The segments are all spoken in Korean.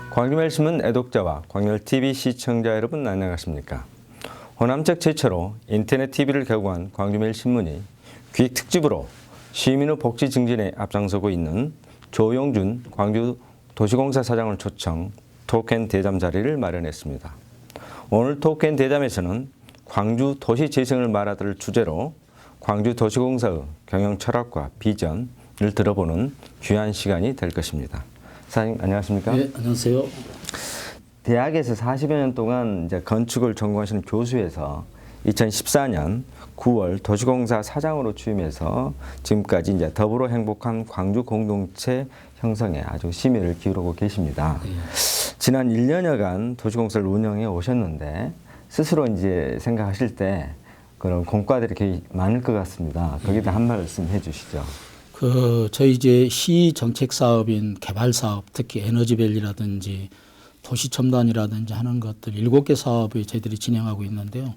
광주매일신문 애독자와 광열TV 시청자 여러분 안녕하십니까. 호남적 최초로 인터넷 TV를 개국한 광주매일신문이 기획특집으로 시민의 복지 증진에 앞장서고 있는 조용준 광주도시공사 사장을 초청 토큰 대담 자리를 마련했습니다. 오늘 토큰 대담에서는 광주 도시 재생을 말하들 주제로 광주도시공사의 경영 철학과 비전을 들어보는 귀한 시간이 될 것입니다. 사장님 안녕하십니까? 네, 안녕하세요. 대학에서 40여 년 동안 이제 건축을 전공하시는 교수에서 2014년 9월 도시공사 사장으로 취임해서 지금까지 이제 더불어 행복한 광주 공동체 형성에 아주 심혈을 기울이고 계십니다. 네. 지난 1년여간 도시공사를 운영해 오셨는데 스스로 이제 생각하실 때 그런 공과들이 굉장히 많을 것 같습니다. 거기에 대해 한 말씀 해주시죠. 저희 이제 시 정책 사업인 개발 사업, 특히 에너지밸리라든지 도시첨단이라든지 하는 것들 7개 사업을 저희들이 진행하고 있는데요.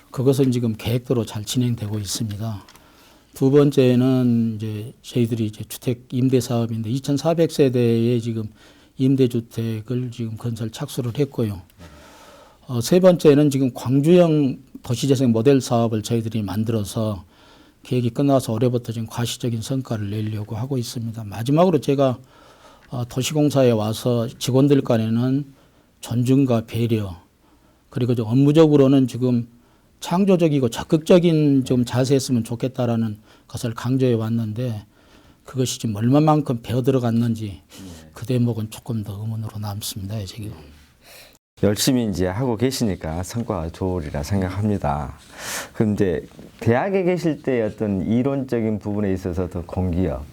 그것은 지금 계획대로 잘 진행되고 있습니다. 두 번째는 이제 저희들이 이제 주택 임대 사업인데 2,400세대의 지금 임대주택을 지금 건설 착수를 했고요. 세 번째는 지금 광주형 도시재생 모델 사업을 저희들이 만들어서 계획이 끝나서 올해부터 지금 과시적인 성과를 내려고 하고 있습니다. 마지막으로 제가 도시공사에 와서 직원들 간에는 존중과 배려, 그리고 좀 업무적으로는 지금 창조적이고 적극적인 좀 자세했으면 좋겠다라는 것을 강조해 왔는데 그것이 지금 얼마만큼 배워 들어갔는지 그 대목은 조금 더 의문으로 남습니다. 지금. 열심히 이제 하고 계시니까 성과가 좋으리라 생각합니다. 그런데 대학에 계실 때 어떤 이론적인 부분에 있어서 더 공기업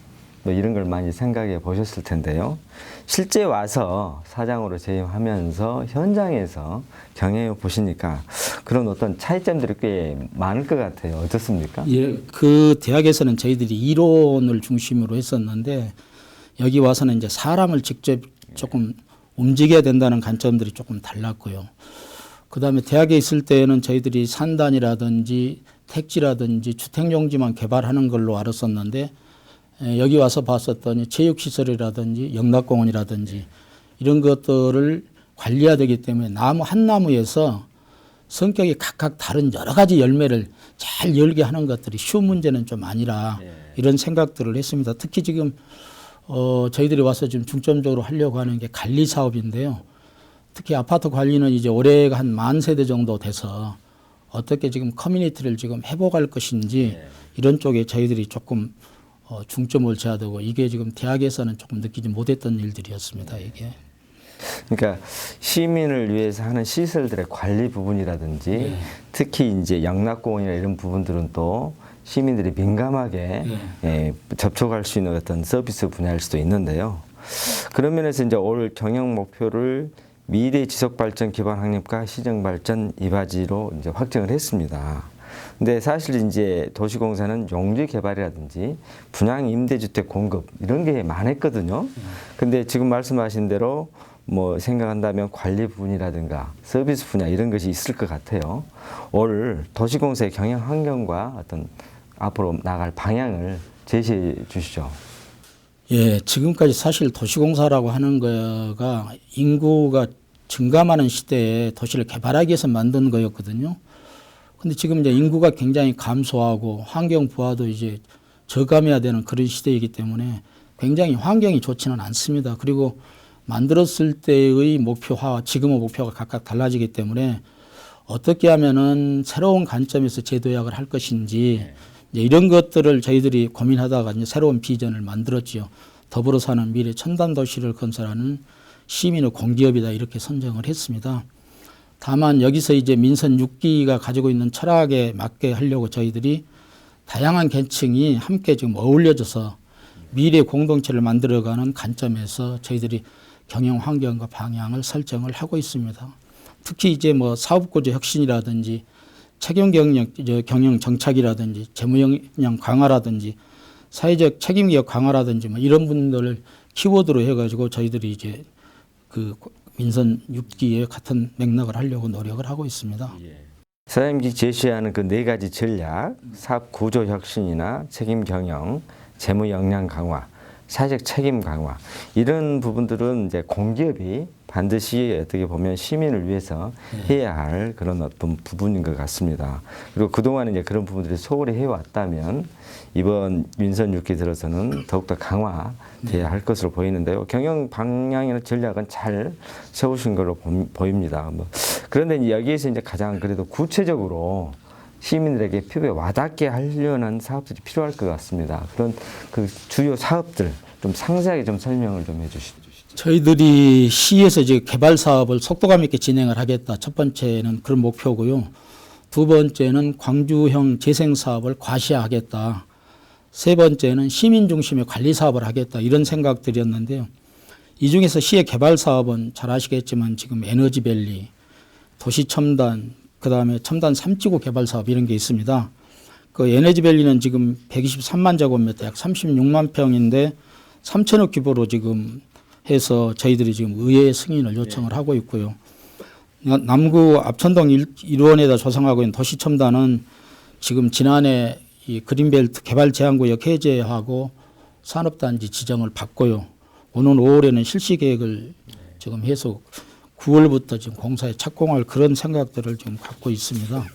뭐 이런 걸 많이 생각해 보셨을 텐데요. 실제 와서 사장으로 재임하면서 현장에서 경영해 보시니까 그런 어떤 차이점들이 꽤 많을 것 같아요. 어떻습니까? 예, 그 대학에서는 저희들이 이론을 중심으로 했었는데 여기 와서는 이제 사람을 직접 조금 움직여야 된다는 관점들이 조금 달랐고요. 그다음에 대학에 있을 때는 저희들이 산단이라든지 택지라든지 주택용지만 개발하는 걸로 알았었는데 여기 와서 봤었더니 체육시설이라든지 영락공원이라든지 이런 것들을 관리해야 되기 때문에 나무 한 나무에서 성격이 각각 다른 여러 가지 열매를 잘 열게 하는 것들이 쉬운 문제는 좀 아니라 이런 생각들을 했습니다. 특히 지금 저희들이 와서 지금 중점적으로 하려고 하는 게 관리 사업인데요. 특히 아파트 관리는 이제 올해가 한 10,000세대 정도 돼서 어떻게 지금 커뮤니티를 지금 회복할 것인지 이런 쪽에 저희들이 조금 중점을 둬야 되고 이게 지금 대학에서는 조금 느끼지 못했던 일들이었습니다. 이게. 그러니까 시민을 위해서 하는 시설들의 관리 부분이라든지 특히 이제 영락공원이나 이런 부분들은 또 시민들이 민감하게 접촉할 수 있는 어떤 서비스 분야일 수도 있는데요. 그런 면에서 이제 올 경영 목표를 미래 지속 발전 기반 확립과 시정 발전 이바지로 이제 확정을 했습니다. 근데 사실 이제 도시공사는 용지 개발이라든지 분양 임대주택 공급 이런 게 많았거든요. 근데 지금 말씀하신 대로 뭐 생각한다면 관리 부분이라든가 서비스 분야 이런 것이 있을 것 같아요. 올 도시공사의 경영 환경과 어떤 앞으로 나갈 방향을 제시해 주시죠. 예, 지금까지 사실 도시공사라고 하는 거가 인구가 증가하는 시대에 도시를 개발하기 위해서 만든 거였거든요. 근데 지금 이제 인구가 굉장히 감소하고 환경 부하도 이제 저감해야 되는 그런 시대이기 때문에 굉장히 환경이 좋지는 않습니다. 그리고 만들었을 때의 목표와 지금의 목표가 각각 달라지기 때문에 어떻게 하면은 새로운 관점에서 재도약을 할 것인지 이런 것들을 저희들이 고민하다가 이제 새로운 비전을 만들었지요. 더불어 사는 미래 첨단 도시를 건설하는 시민의 공기업이다 이렇게 선정을 했습니다. 다만 여기서 이제 민선 6기가 가지고 있는 철학에 맞게 하려고 저희들이 다양한 계층이 함께 지금 어울려져서 미래 공동체를 만들어가는 관점에서 저희들이 경영 환경과 방향을 설정을 하고 있습니다. 특히 이제 뭐 사업구조 혁신이라든지 책임 경영 정착이라든지 재무 역량 강화라든지 사회적 책임기업 강화라든지 뭐 이런 분들을 키워드로 해가지고 저희들이 이제 그 민선 6기에 같은 맥락을 하려고 노력을 하고 있습니다. 사장님이 제시하는 그 네 가지 전략, 사업 구조 혁신이나 책임 경영, 재무 역량 강화, 사회적 책임 강화 이런 부분들은 이제 공기업이 반드시 어떻게 보면 시민을 위해서 해야 할 그런 어떤 부분인 것 같습니다. 그리고 그동안 이제 그런 부분들이 소홀히 해왔다면 이번 민선 6기 들어서는 더욱더 강화돼야 할 것으로 보이는데요. 경영 방향이나 전략은 잘 세우신 걸로 보입니다. 그런데 여기에서 이제 가장 그래도 구체적으로 시민들에게 피부에 와닿게 하려는 사업들이 필요할 것 같습니다. 그런 그 주요 사업들 좀 상세하게 좀 설명을 좀 해주시죠. 저희들이 시에서 이제 개발 사업을 속도감 있게 진행을 하겠다. 첫 번째는 그런 목표고요. 두 번째는 광주형 재생 사업을 과시하겠다. 세 번째는 시민 중심의 관리 사업을 하겠다. 이런 생각들이었는데요. 이 중에서 시의 개발 사업은 잘 아시겠지만 지금 에너지밸리, 도시첨단, 그다음에 첨단 삼지구 개발 사업 이런 게 있습니다. 그 에너지밸리는 지금 123만 제곱미터 약 36만 평인데 3천억 규모로 지금 해서 저희들이 지금 의회 승인을 요청을 하고 있고요. 남구 압천동 1원에다 조성하고 있는 도시첨단은 지금 지난해 이 그린벨트 개발제한구역 해제하고 산업단지 지정을 받고요. 오는 5월에는 실시 계획을 지금 해서 9월부터 지금 공사에 착공할 그런 생각들을 지금 갖고 있습니다.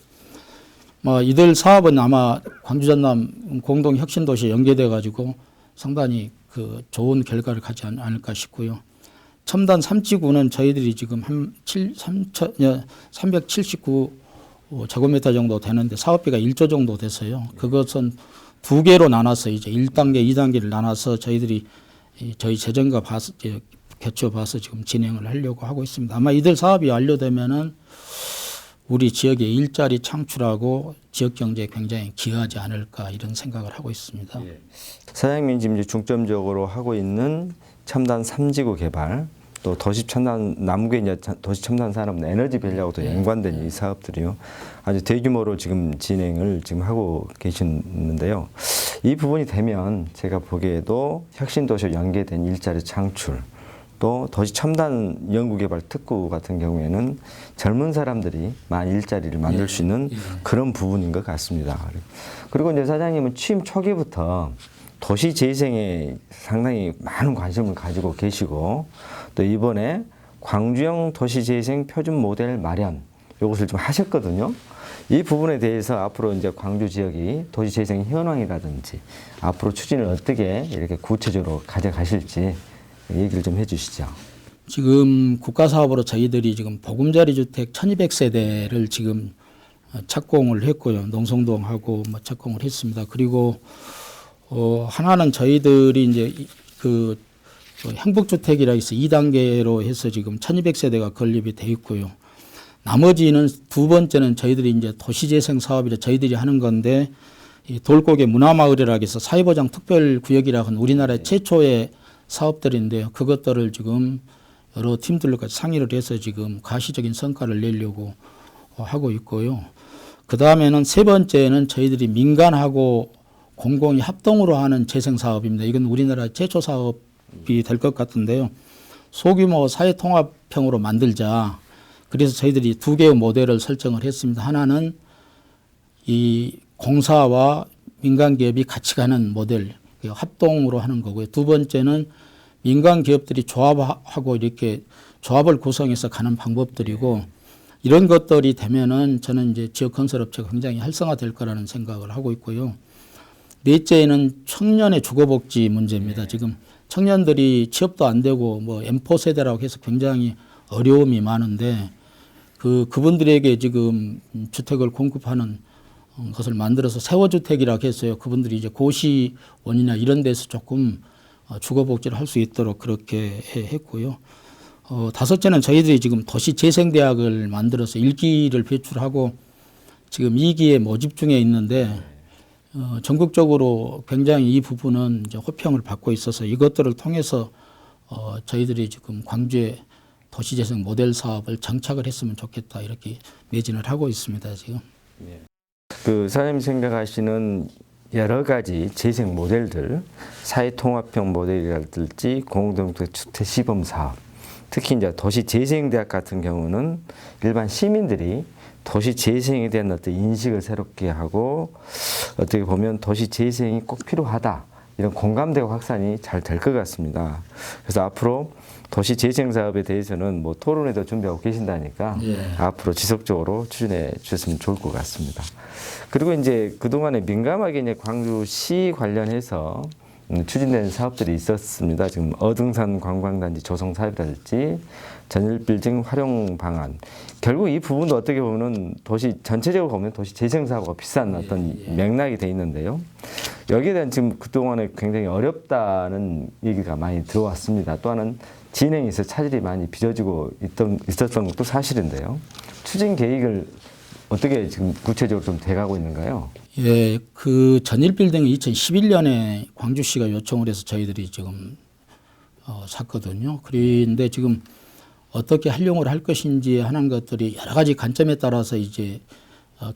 이들 사업은 아마 광주 전남 공동 혁신도시에 연계돼 가지고 상당히 그 좋은 결과를 가지 않을까 싶고요. 첨단 삼지구는 저희들이 지금 한 379 제곱미터 정도 되는데 사업비가 1조 정도 돼서요. 그것은 두 개로 나눠서 이제 1단계, 2단계를 나눠서 저희들이 저희 재정과 개표 봐서 지금 진행을 하려고 하고 있습니다. 아마 이들 사업이 완료되면은 우리 지역의 일자리 창출하고 지역 경제에 굉장히 기여하지 않을까 이런 생각을 하고 있습니다. 사장님이 지금 이제 중점적으로 하고 있는 첨단 삼지구 개발, 또 도시 첨단 남구의 이제 도시 첨단 산업 에너지밸리하고도 연관된 이 사업들이요. 아주 대규모로 지금 진행을 지금 하고 계시는데요. 이 부분이 되면 제가 보기에도 혁신도시와 연계된 일자리 창출, 또 도시 첨단 연구개발 특구 같은 경우에는 젊은 사람들이 많이 일자리를 만들 수 있는 그런 부분인 것 같습니다. 그리고 이제 사장님은 취임 초기부터 도시 재생에 상당히 많은 관심을 가지고 계시고 또 이번에 광주형 도시 재생 표준 모델 마련 이것을 좀 하셨거든요. 이 부분에 대해서 앞으로 이제 광주 지역이 도시 재생 현황이라든지 앞으로 추진을 어떻게 이렇게 구체적으로 가져가실지 얘기를 좀 해주시죠. 지금 국가사업으로 저희들이 지금 보금자리 주택 1200세대를 지금 착공을 했고요. 농성동하고 착공을 했습니다. 그리고 하나는 저희들이 이제 그 행복주택이라 해서 2단계로 해서 지금 1200세대가 건립이 돼 있고요. 나머지는 두 번째는 저희들이 이제 도시재생 사업이라 저희들이 하는 건데 이 돌고개 문화마을이라고 해서 사회보장 특별구역이라고 하는 우리나라의 최초의 사업들인데요. 그것들을 지금 여러 팀들과 상의를 해서 지금 가시적인 성과를 내려고 하고 있고요. 그 다음에는 세 번째는 저희들이 민간하고 공공이 합동으로 하는 재생 사업입니다. 이건 우리나라 최초 사업이 될 것 같은데요. 소규모 사회통합형으로 만들자. 그래서 저희들이 두 개의 모델을 설정을 했습니다. 하나는 이 공사와 민간 기업이 같이 가는 모델, 합동으로 하는 거고요. 두 번째는 민간 기업들이 조합하고 이렇게 조합을 구성해서 가는 방법들이고 이런 것들이 되면은 저는 이제 지역 건설업체가 굉장히 활성화될 거라는 생각을 하고 있고요. 넷째는 청년의 주거복지 문제입니다. 지금 청년들이 취업도 안 되고 M4 세대라고 해서 굉장히 어려움이 많은데 그분들에게 지금 주택을 공급하는 것을 만들어서 세워주택이라고 했어요. 그분들이 이제 고시원이나 이런 데서 조금 주거복지를 할 수 있도록 그렇게 했고요. 다섯째는 저희들이 지금 도시재생대학을 만들어서 1기를 배출하고 지금 2기에 모집 중에 있는데 전국적으로 굉장히 이 부분은 이제 호평을 받고 있어서 이것들을 통해서 저희들이 지금 광주에 도시재생 모델 사업을 정착을 했으면 좋겠다 이렇게 매진을 하고 있습니다 지금. 그 사장님 생각하시는 여러 가지 재생 모델들, 사회통합형 모델이라든지 공동주택 시범 사업, 특히 이제 도시재생대학 같은 경우는 일반 시민들이 도시재생에 대한 어떤 인식을 새롭게 하고 어떻게 보면 도시재생이 꼭 필요하다. 이런 공감대가 확산이 잘 될 것 같습니다. 그래서 앞으로 도시재생 사업에 대해서는 뭐 토론회도 준비하고 계신다니까 앞으로 지속적으로 추진해 주셨으면 좋을 것 같습니다. 그리고 이제 그동안에 민감하게 이제 광주시 관련해서 추진된 사업들이 있었습니다. 지금 어등산 관광단지 조성 사업이라든지 전일빌딩 활용 방안. 결국 이 부분도 어떻게 보면은 도시 전체적으로 보면 도시 재생 사업과 비슷한 어떤 맥락이 돼 있는데요. 여기에 대한 지금 그동안에 굉장히 어렵다는 얘기가 많이 들어왔습니다. 또 하나는 진행에서 차질이 많이 빚어지고 있었던 것도 사실인데요. 추진 계획을 어떻게 지금 구체적으로 좀 돼가고 있는가요? 예, 그 전일빌딩은 2011년에 광주시가 요청을 해서 저희들이 지금 샀거든요. 그런데 지금 어떻게 활용을 할 것인지 하는 것들이 여러 가지 관점에 따라서 이제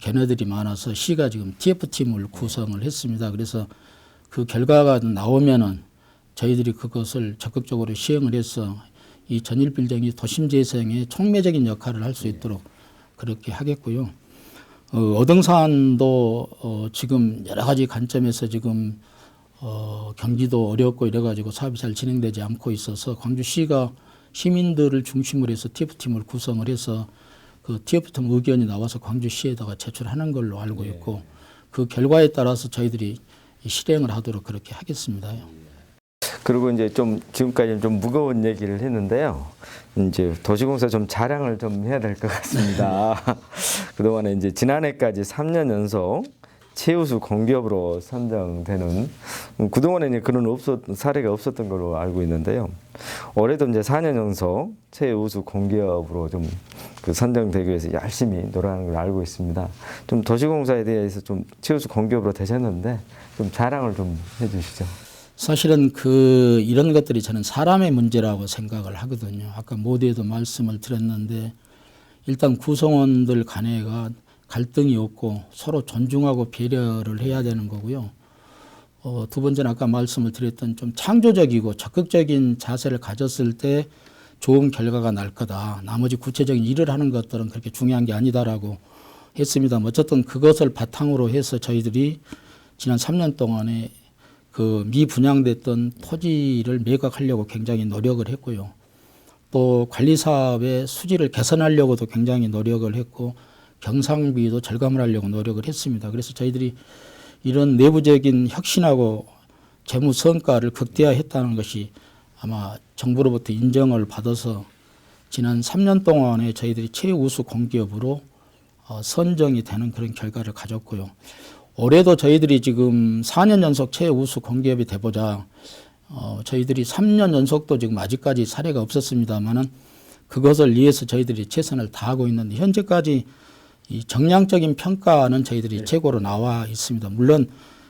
견해들이 많아서 시가 지금 TF팀을 구성을 했습니다. 그래서 그 결과가 나오면은 저희들이 그것을 적극적으로 시행을 해서 이 전일빌딩이 도심 재생에 촉매적인 역할을 할 수 있도록 그렇게 하겠고요. 어등산도 지금 여러 가지 관점에서 지금 경기도 어렵고 이래 가지고 사업이 잘 진행되지 않고 있어서 광주시가 시민들을 중심으로 해서 TF팀을 구성을 해서 그 TF팀 의견이 나와서 광주시에다가 제출하는 걸로 알고 있고 그 결과에 따라서 저희들이 실행을 하도록 그렇게 하겠습니다. 그리고 이제 좀 지금까지는 좀 무거운 얘기를 했는데요. 이제 도시공사 좀 자랑을 좀 해야 될 것 같습니다. 그동안에 이제 지난해까지 3년 연속 최우수 공기업으로 선정되는 그동안에 이제 그런 사례가 없었던 걸로 알고 있는데요. 올해도 이제 4년 연속 최우수 공기업으로 좀 그 선정되기 위해서 열심히 노력하는 걸 알고 있습니다. 좀 도시공사에 대해서 좀 최우수 공기업으로 되셨는데 좀 자랑을 좀 해주시죠. 사실은 이런 것들이 저는 사람의 문제라고 생각을 하거든요. 아까 모두에도 말씀을 드렸는데 일단 구성원들 간에가 갈등이 없고 서로 존중하고 배려를 해야 되는 거고요. 두 번째는 아까 말씀을 드렸던 좀 창조적이고 적극적인 자세를 가졌을 때 좋은 결과가 날 거다. 나머지 구체적인 일을 하는 것들은 그렇게 중요한 게 아니다라고 했습니다. 어쨌든 그것을 바탕으로 해서 저희들이 지난 3년 동안에 그 미분양됐던 토지를 매각하려고 굉장히 노력을 했고요. 또 관리 사업의 수지를 개선하려고도 굉장히 노력을 했고 경상비도 절감을 하려고 노력을 했습니다. 그래서 저희들이 이런 내부적인 혁신하고 재무 성과를 극대화했다는 것이 아마 정부로부터 인정을 받아서 지난 3년 동안에 저희들이 최우수 공기업으로 선정이 되는 그런 결과를 가졌고요. 올해도 저희들이 지금 4년 연속 최우수 공기업이 돼보자 저희들이 3년 연속도 지금 아직까지 사례가 없었습니다만은 그것을 위해서 저희들이 최선을 다하고 있는데 현재까지 이 정량적인 평가는 저희들이 최고로 나와 있습니다. 물론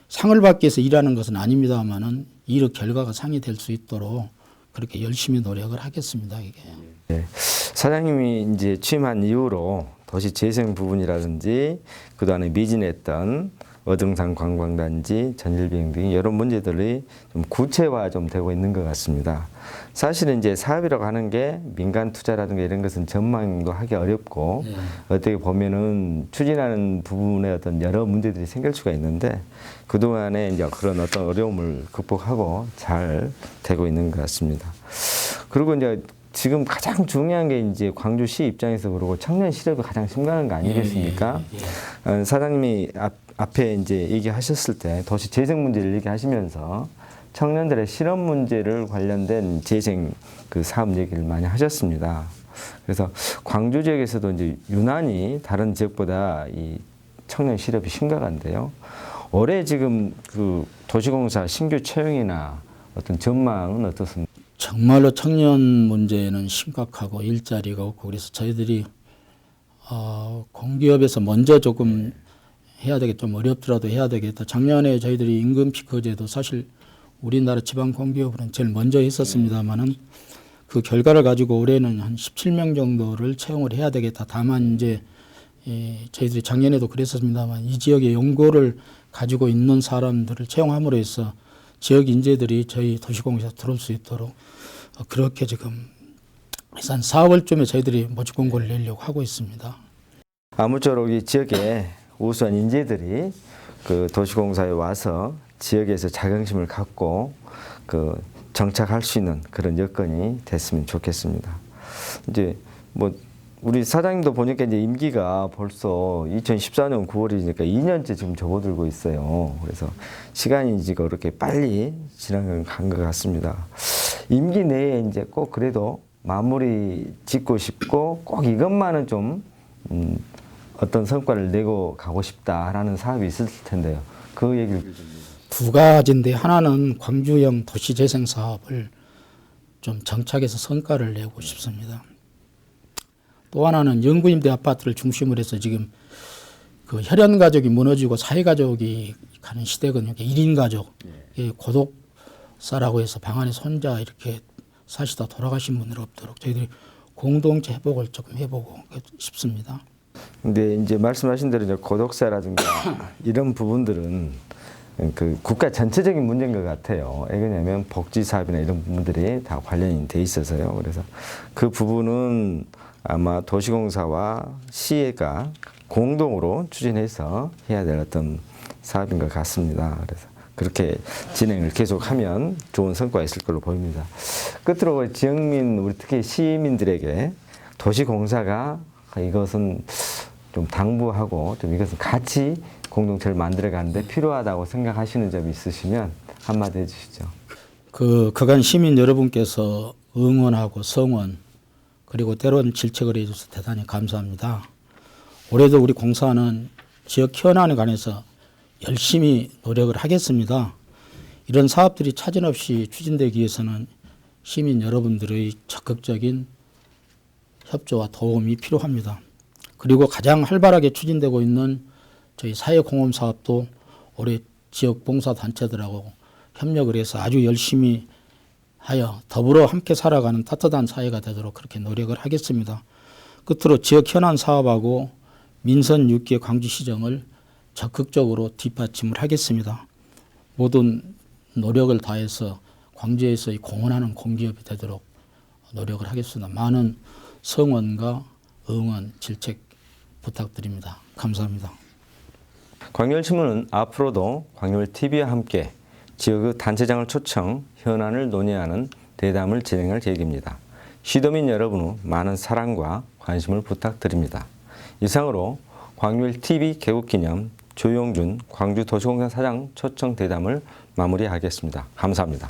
상을 받기 위해서 일하는 것은 아닙니다만은 이 결과가 상이 될 수 있도록 그렇게 열심히 노력을 하겠습니다. 이게. 네. 사장님이 이제 취임한 이후로 도시 재생 부분이라든지 그동안에 미진했던 어등산 관광단지, 전일비행 등 여러 문제들이 좀 구체화 좀 되고 있는 것 같습니다. 사실은 이제 사업이라고 하는 게 민간 투자라든가 이런 것은 전망도 하기 어렵고 어떻게 보면은 추진하는 부분에 어떤 여러 문제들이 생길 수가 있는데 그동안에 이제 그런 어떤 어려움을 극복하고 잘 되고 있는 것 같습니다. 그리고 이제 지금 가장 중요한 게 이제 광주시 입장에서 그러고 청년 실업이 가장 심각한 거 아니겠습니까? 사장님이 앞에 이제 얘기하셨을 때 도시 재생 문제를 얘기하시면서 청년들의 실업 문제를 관련된 재생 그 사업 얘기를 많이 하셨습니다. 그래서 광주 지역에서도 이제 유난히 다른 지역보다 이 청년 실업이 심각한데요. 올해 지금 그 도시공사 신규 채용이나 어떤 전망은 어떻습니까? 정말로 청년 문제는 심각하고 일자리가 없고 그래서 저희들이 공기업에서 먼저 조금 해야 되겠다. 좀 어렵더라도 해야 되겠다. 작년에 저희들이 임금 피크제도 사실 우리나라 지방 공기업은 제일 먼저 했었습니다만은 그 결과를 가지고 올해는 한 17명 정도를 채용을 해야 되겠다. 다만 이제 저희들이 작년에도 그랬었습니다만 이 지역의 연고를 가지고 있는 사람들을 채용함으로 해서 지역 인재들이 저희 도시공사에 들어올 수 있도록 그렇게 지금 한 4월쯤에 저희들이 모집 공고를 내려고 하고 있습니다. 아무쪼록 이 지역에 우수한 인재들이 그 도시공사에 와서 지역에서 자긍심을 갖고 그 정착할 수 있는 그런 여건이 됐으면 좋겠습니다. 이제 뭐 우리 사장님도 보니까 이제 임기가 벌써 2014년 9월이니까 2년째 지금 접어들고 있어요. 그래서 시간이 이제 그렇게 빨리 지나간 것 같습니다. 임기 내에 이제 꼭 그래도 마무리 짓고 싶고 꼭 이것만은 좀 어떤 성과를 내고 가고 싶다라는 사업이 있을 텐데요. 그 얘기를 좀. 두 가지인데 하나는 광주형 도시재생 사업을 좀 정착해서 성과를 내고 싶습니다. 또 하나는 영구임대 아파트를 중심으로 해서 지금 그 혈연 가족이 무너지고 사회 가족이 가는 시대거든요. 1인 가족, 고독사라고 해서 방 안에 손자 이렇게 사시다 돌아가신 분들 없도록 저희들이 공동체 회복을 조금 해보고 싶습니다. 근데 이제 말씀하신 대로 이제 고독사라든가 이런 부분들은 그 국가 전체적인 문제인 것 같아요. 왜냐하면 복지 사업이나 이런 부분들이 다 관련이 돼 있어서요. 그래서 그 부분은 아마 도시공사와 시가 공동으로 추진해서 해야 될 어떤 사업인 것 같습니다. 그래서 그렇게 진행을 계속하면 좋은 성과가 있을 걸로 보입니다. 끝으로 지역민, 우리 특히 시민들에게 도시공사가 이것은 좀 당부하고 좀 이것은 같이 공동체를 만들어가는데 필요하다고 생각하시는 점이 있으시면 한마디 해주시죠. 그간 시민 여러분께서 응원하고 성원 그리고 때로는 질책을 해주셔서 대단히 감사합니다. 올해도 우리 공사는 지역 현안에 관해서 열심히 노력을 하겠습니다. 이런 사업들이 차질없이 추진되기 위해서는 시민 여러분들의 적극적인 협조와 도움이 필요합니다. 그리고 가장 활발하게 추진되고 있는 저희 사회공헌 사업도 올해 지역 봉사단체들하고 협력을 해서 아주 열심히 하여 더불어 함께 살아가는 따뜻한 사회가 되도록 그렇게 노력을 하겠습니다. 끝으로 지역 현안 사업하고 민선 6개 광주시정을 적극적으로 뒷받침을 하겠습니다. 모든 노력을 다해서 광주에서의 공헌하는 공기업이 되도록 노력을 하겠습니다. 많은 성원과 응원, 질책 부탁드립니다. 감사합니다. 광열신문은 앞으로도 광열TV와 함께 지역의 단체장을 초청, 현안을 논의하는 대담을 진행할 계획입니다. 시도민 여러분의 많은 사랑과 관심을 부탁드립니다. 이상으로 광열TV 개국기념 조용준 광주도시공사 사장 초청 대담을 마무리하겠습니다. 감사합니다.